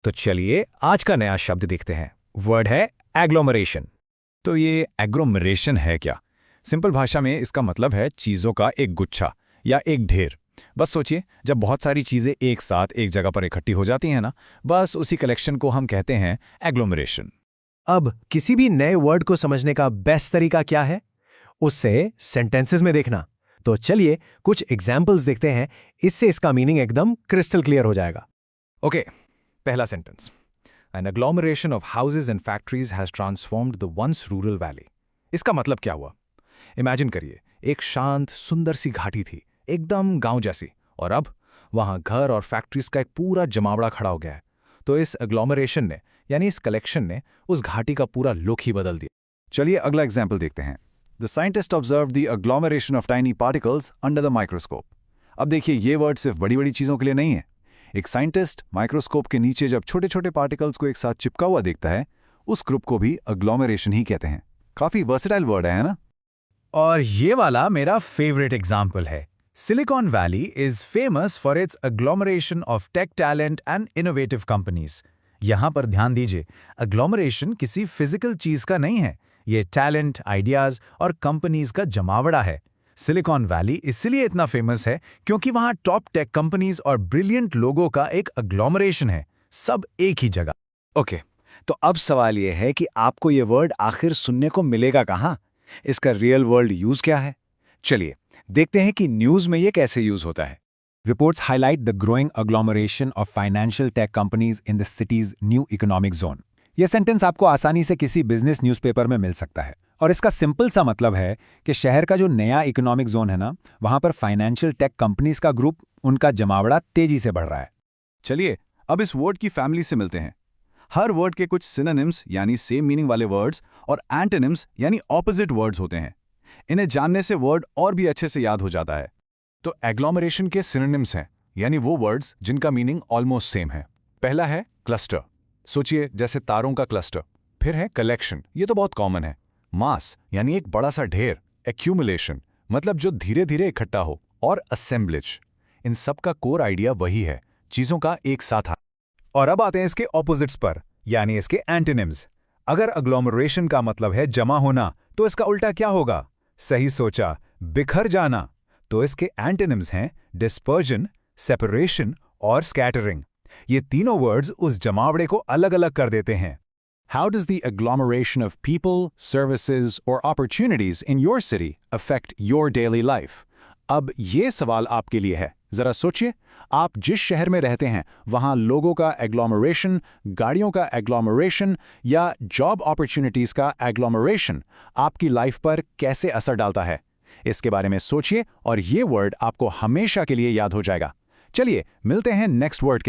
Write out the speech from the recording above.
तो चलिए आज का नया शब्द देखते हैं। वर्ड है एग्लोमरेशन। तो ये एग्लोमरेशन है क्या? सिंपल भाषा में इसका मतलब है चीज़ों का एक गुच्छा या एक ढेर। बस सोचिए, जब बहुत सारी चीज़ें एक साथ एक जगह पर इकट्ठी हो जाती हैं ना, बस उसी कलेक्शन को हम कहते हैं एग्लोमरेशन। अब किसी भी नए वर्ड को समझने का बेस्ट तरीका क्या है? उससे सेंटेंसेस में देखना। तो चलिए कुछ एग्जाम्पल्स देखते हैं, इससे इसका मीनिंग एकदम क्रिस्टल क्लियर हो जाएगा। ओके, पहला sentence. An agglomeration of houses and factories has transformed the once rural valley. इसका मतलब क्या हुआ? इमेजिन करिए, एक शांत सुंदर सी घाटी थी, एकदम गांव जैसी, और अब वहां घर और फैक्ट्रीज का एक पूरा जमावड़ा खड़ा हो गया है। तो इस एग्लोमरेशन ने, यानी इस कलेक्शन ने, उस घाटी का पूरा लुक ही बदल दिया। चलिए अगला एग्जाम्पल देखते हैं। The scientist observe the agglomeration of tiny particles under the microscope. अब देखिए, ये वर्ड सिर्फ बड़ी बड़ी चीजों के लिए नहीं है। एक साइंटिस्ट माइक्रोस्कोप के नीचे जब छोटे छोटे पार्टिकल्स को एक साथ चिपका हुआ देखता है, उस ग्रुप को भी एग्लोमरेशन ही कहते हैं। काफी वर्सेटाइल वर्ड है ना? और ये वाला मेरा फेवरेट एग्जाम्पल है। Silicon valley is famous for its agglomeration of tech talent and innovative companies. यहां पर ध्यान दीजिए, एग्लोमरेशन किसी फिजिकल चीज का नहीं है, ये टैलेंट, आइडियाज और कंपनीज का जमावड़ा है। सिलिकॉन वैली इसलिए इतना फेमस है क्योंकि वहां टॉप टेक कंपनीज और ब्रिलियंट लोगों का एक एग्लोमरेशन है, सब एक ही जगह। ओके, तो अब सवाल यह है कि आपको ये वर्ड आखिर सुनने को मिलेगा कहाँ? इसका रियल वर्ल्ड यूज क्या है? चलिए देखते हैं कि न्यूज में ये कैसे यूज होता है। Reports highlight the growing agglomeration of financial tech companies in the cities new economic zone. यह सेंटेंस आपको आसानी से किसी बिजनेस न्यूज़पेपर में मिल सकता है, और इसका सिंपल सा मतलब है कि शहर का जो नया इकोनॉमिक जोन है ना, वहां पर फाइनेंशियल टेक कंपनीज का ग्रुप, उनका जमावड़ा तेजी से बढ़ रहा है। चलिए अब इस वर्ड की फैमिली से मिलते हैं। हर वर्ड के कुछ सिनोनिम्स यानी सेम मीनिंग वाले वर्ड्स और एंटोनिम्स यानी ऑपोजिट वर्ड्स होते हैं। इन्हें जानने से वर्ड और भी अच्छे से याद हो जाता है। तो एग्लोमरेशन के सिनोनिम्स हैं, यानी वो वर्ड्स जिनका मीनिंग ऑलमोस्ट सेम है। पहला है क्लस्टर, सोचिए जैसे तारों का क्लस्टर। फिर है कलेक्शन, ये तो बहुत कॉमन है। मास यानी एक बड़ा सा ढेर, एक्यूमुलेशन मतलब जो धीरे धीरे इकट्ठा हो, और असेंबलेज, इन सब का कोर आइडिया वही है, चीजों का एक साथ आना। और अब आते हैं इसके ऑपोजिट्स पर, यानी इसके एंटोनिम्स। अगर एग्लोमरेशन का मतलब है जमा होना, तो इसका उल्टा क्या होगा? सही सोचा, बिखर जाना। तो इसके एंटोनिम्स हैं डिस्पर्जन, सेपरेशन और स्कैटरिंग। ये तीनों वर्ड्स उस जमावड़े को अलग अलग कर देते हैं। How does the agglomeration of people, services, or opportunities in your city affect your daily life? अब ये सवाल आपके लिए है। जरा सोचिए, आप जिस शहर में रहते हैं वहाँ लोगों का एग्लोमरेशन, गाड़ियों का एग्लोमरेशन या जॉब अपॉर्चुनिटीज़ का एग्लोमरेशन आपकी लाइफ पर कैसे असर डालता है? इसके बारे में सोचिए और ये वर्ड आपको हमेशा के लिए याद हो जाएगा। चलिए मिलते हैं नेक्स्ट वर्ड के साथ।